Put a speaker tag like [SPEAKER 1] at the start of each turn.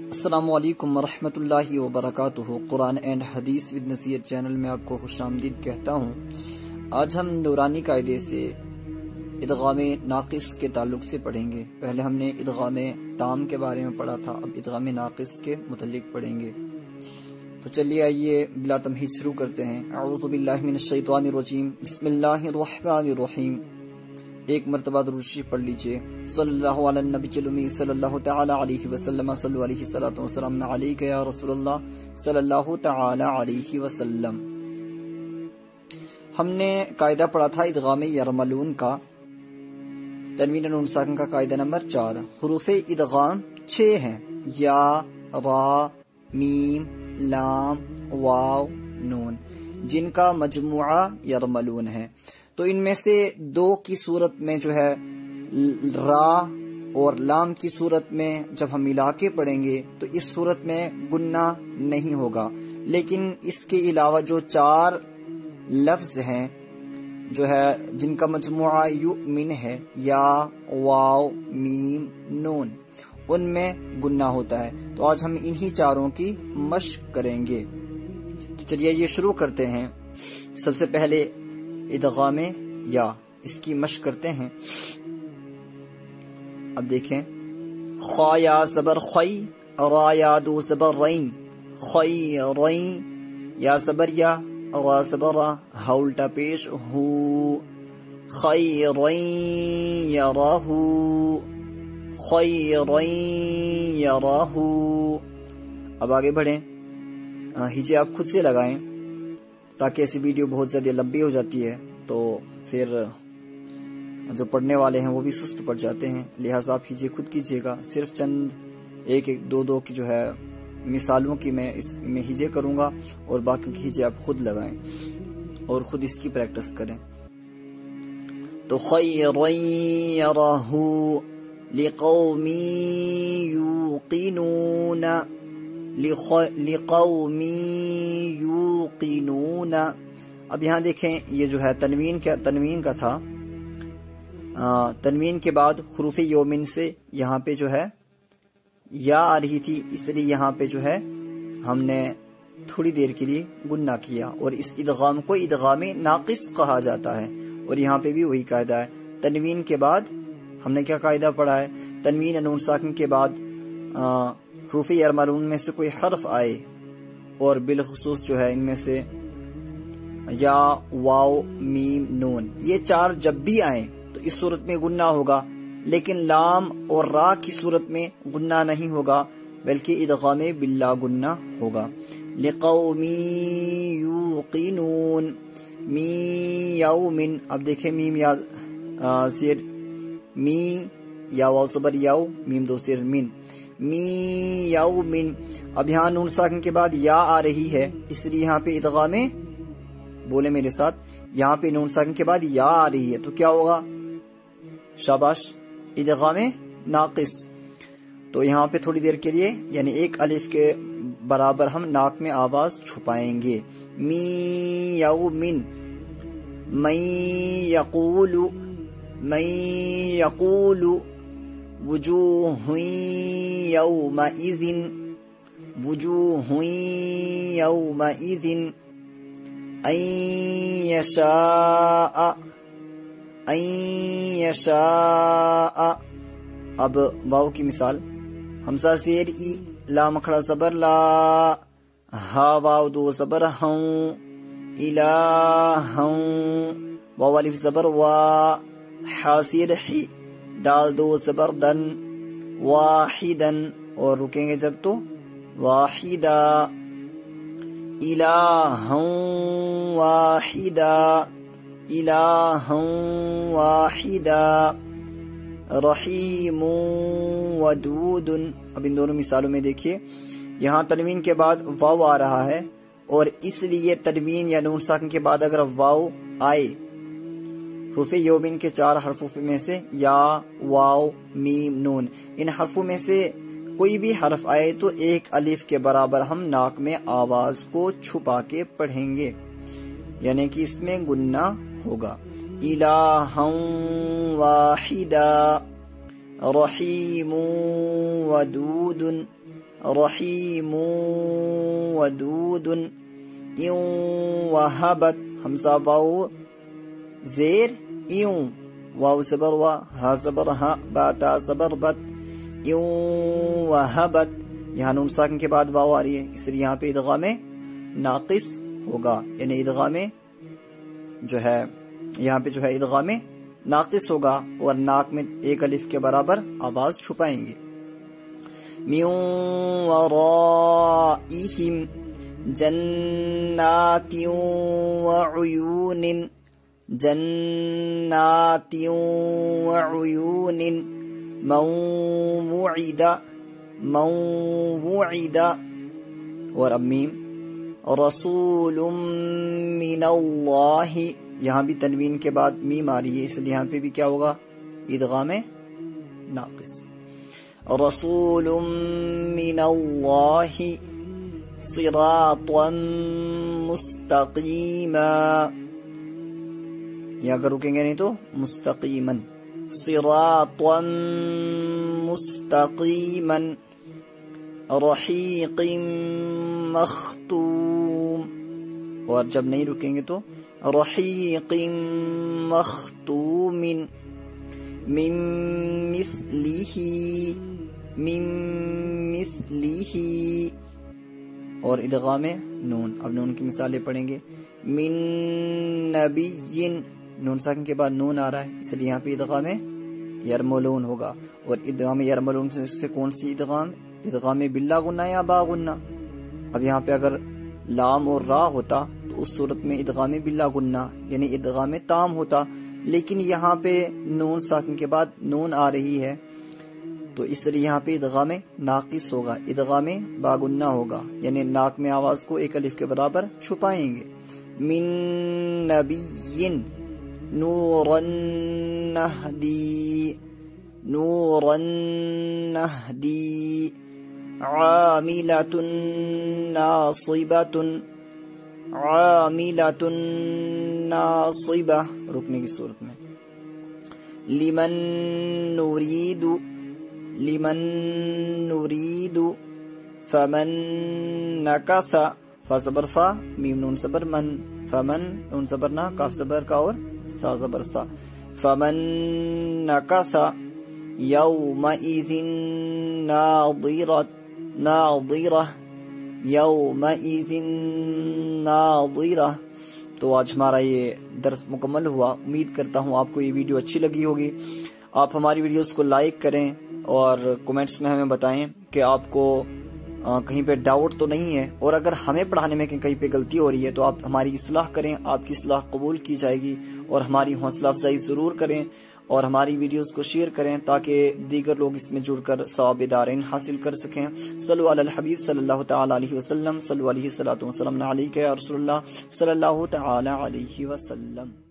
[SPEAKER 1] السلام علیکم ورحمۃ اللہ وبرکاتہ۔ قرآن اینڈ حدیث ود نصیحت چینل میں آپ کو خوش آمدید کہتا ہوں۔ آج ہم نورانی قاعدے سے ادغام ناقص کے تعلق سے پڑھیں گے۔ پہلے ہم نے ادغام تام کے بارے میں پڑھا تھا، اب ادغام ناقص کے متعلق پڑھیں گے۔ تو چلیے آئیے بلا تمہید شروع کرتے ہیں۔ اعوذ باللہ من الشیطان الرجیم، بسم اللہ الرحمن الرحیم۔ ایک مرتبہ درود شریف پڑھ لیجئے۔ صلی اللہ علی النبی الامی صلی اللہ تعالی علیہ وسلم، صلی علیہ الصلوۃ والسلام علیک یا رسول اللہ صلی اللہ تعالی علیہ وسلم۔ ہم نے قاعدہ پڑھا تھا ادغام یرملون کا، تنوین نون ساکن کا قاعدہ نمبر 4۔ حروف ادغام 6 ہیں، یا، را، میم، لام، واو، نون، جن کا مجموعہ یرملون ہے۔ تو ان میں سے 2 کی صورت میں جو ہے را اور لام کی صورت میں جب ہم ملا کے پڑھیں گے تو اس صورت میں گنہ نہیں ہوگا، لیکن اس کے علاوہ جو 4 لفظ ہیں جو ہے جن کا مجموعہ یؤمن ہے، یا، واو، میم، نون، ان میں گنہ ہوتا ہے۔ تو آج ہم انہی 4 کی مشق کریں گے۔ تو چلیے یہ شروع کرتے ہیں۔ سب سے پہلے ادغام یا، اس کی مشق کرتے ہیں۔ اب دیکھیں، خا یا زبر خی، را یا دو زبر رین، خی رین، یا زبر یا، را زبر را، ہا الٹا پیش ہو، خیرین یراہو، خیرین یراہو۔ اب آگے بڑھیں، ہجے آپ خود سے لگائیں تاکہ ایسی ویڈیو بہت زیادہ لمبی ہو جاتی ہے تو پھر جو پڑھنے والے ہیں وہ بھی سست پڑ جاتے ہیں، لہٰذا آپ ہجے خود کیجیے گا۔ صرف چند ایک 2 کی جو ہے مثالوں کی میں اس میں ہجے کروں گا، اور باقی کی ہجے آپ خود لگائیں اور خود اس کی پریکٹس کریں۔ تو خیرین یراہو لقوم یوقنون، لقوم یوقنون۔ اب یہاں دیکھیں، یہ جو ہے تنوین کا تھا، تنوین کے بعد حروف یومن سے یہاں پہ جو ہے یا آ رہی تھی، اس لیے یہاں پہ جو ہے ہم نے تھوڑی دیر کے لیے گنہ کیا، اور اس ادغام کو ادغام ناقص کہا جاتا ہے۔ اور یہاں پہ بھی وہی قاعدہ ہے، تنوین کے بعد ہم نے کیا قاعدہ پڑھا ہے، تنوین نون ساکن کے بعد حروف یرملون میں سے کوئی حرف آئے، اور بالخصوص جو ہے ان میں سے یا، واو، میم، نون، یہ 4 جب بھی آئیں تو اس صورت میں گنہ ہوگا، لیکن لام اور را کی صورت میں گنہ نہیں ہوگا بلکہ ادغام باللا گنہ ہوگا۔ لقوم یوقنون، می یومن۔ اب دیکھیں، میم یا زیر می، یا واو صبر یاو، میم 2 زیر من، می یومن۔ اب یہاں نون ساکن کے بعد یا آ رہی ہے، اس لیے یہاں پہ ادغام، بولے میرے ساتھ، یہاں پہ نون ساکن کے بعد یا آ رہی ہے تو کیا ہوگا؟ شاباش، ادغام ناقص۔ تو یہاں پہ تھوڑی دیر کے لیے یعنی 1 الف کے برابر ہم ناک میں آواز چھپائیں گے۔ می یومن، من یقول، من یقول، وجوہ یومئذ، وجوہ یومئذ، ان یشاء، ان یشاء۔ اب واو کی مثال، حمزہ زیر ای، لام کھڑا زبر لا، ہا واو 2 زبر ہوں، الہوں، واو الف زبر وا، ہا زیر حی، دال 2 زبر دن، واحدن، اور رکیں گے جب تو واحدہ، الہوں واحدہ، الہوں واحدہ، رحیم ودود۔ اب ان دونوں مثالوں میں دیکھیے، یہاں تنوین کے بعد واو آ رہا ہے، اور اس لیے تنوین یا نون ساکن کے بعد اگر واو آئے حروف یومن کے 4 حرفوں میں سے، یا، واو، میم، نون، ان حرفوں میں سے کوئی بھی حرف آئے تو 1 الف کے برابر ہم ناک میں آواز کو چھپا کے پڑھیں گے، یعنی کہ اس میں گنہ ہوگا۔ الہا واحدا رحیم ودود رحیم ودود ان وہبت حمزہ واو زیر ایوں واو زبر وا ہا زبر ہا با تا زبر بت ان وہبت یہاں نون ساکن کے بعد واو آ رہی ہے اس لیے یہاں پہ ادغام ناقص ہوگا یعنی ادغام جو ہے یہاں پہ جو ہے ادغام ناقص ہوگا اور ناک میں ایک الف کے برابر آواز چھپائیں گے من ورائہم جنات وعیون جنات وعیون من وعد اور اب میم رسول من اللہ یہاں بھی تنوین کے بعد میم آ رہی ہے اس لیے یہاں پہ بھی کیا ہوگا ادغام ناقص رسول من اللہ صراطا مستقیما یا اگر رکیں گے نہیں تو مستقیما صراطا مستقیما رحیق مختوم اور جب نہیں رکیں گے تو رحیق مختوم من مثلہ اور ادغام نون اب نون کی مثالیں پڑھیں گے من نبی نون ساکن کے بعد نون آ رہا ہے اس لیے یہاں پہ ادغام یرملون ہوگا اور ادغام یرملون سے کون سی ادغام باللہ غنہ یا با غنہ اب یہاں پہ اگر لام اور را ہوتا تو اس صورت میں ادغام باللہ غنہ یعنی ادغام تام ہوتا لیکن یہاں پہ نون ساکن کے بعد نون آ رہی ہے تو اس لیے یہاں پہ ادغام ناقص ہوگا ادغام باغنہ ہوگا یعنی ناک میں آواز کو ایک الف کے برابر چھپائیں گے من نبی نورا نهدی عاملۃ ناصبہ رکنے کی صورت میں لمن نريد فمن نكث فا زبر فا میم نون زبر من فمن نون زبر نا کاف زبر کا اور سا زبر سا فمن نكث يومئذ ناظرة يومئذ ناظرة تو آج ہمارا یہ درس مکمل ہوا امید کرتا ہوں آپ کو یہ ویڈیو اچھی لگی ہوگی آپ ہماری ویڈیوز کو لائک کریں اور کومنٹس میں ہمیں بتائیں کہ آپ کو کہیں پہ ڈاؤٹ تو نہیں ہے اور اگر ہمیں پڑھانے میں کہیں پہ غلطی ہو رہی ہے تو آپ ہماری اصلاح کریں آپ کی اصلاح قبول کی جائے گی اور ہماری حوصلہ افزائی ضرور کریں اور ہماری ویڈیوز کو شیئر کریں تاکہ دیگر لوگ اس میں جڑ کر ثواب دارین حاصل کر سکیں صلو علی الحبیب صلی اللہ تعالی علیہ وسلم صلو علیہ الصلوۃ والسلام علیک یا رسول اللہ صلی اللہ تعالی علیہ وسلم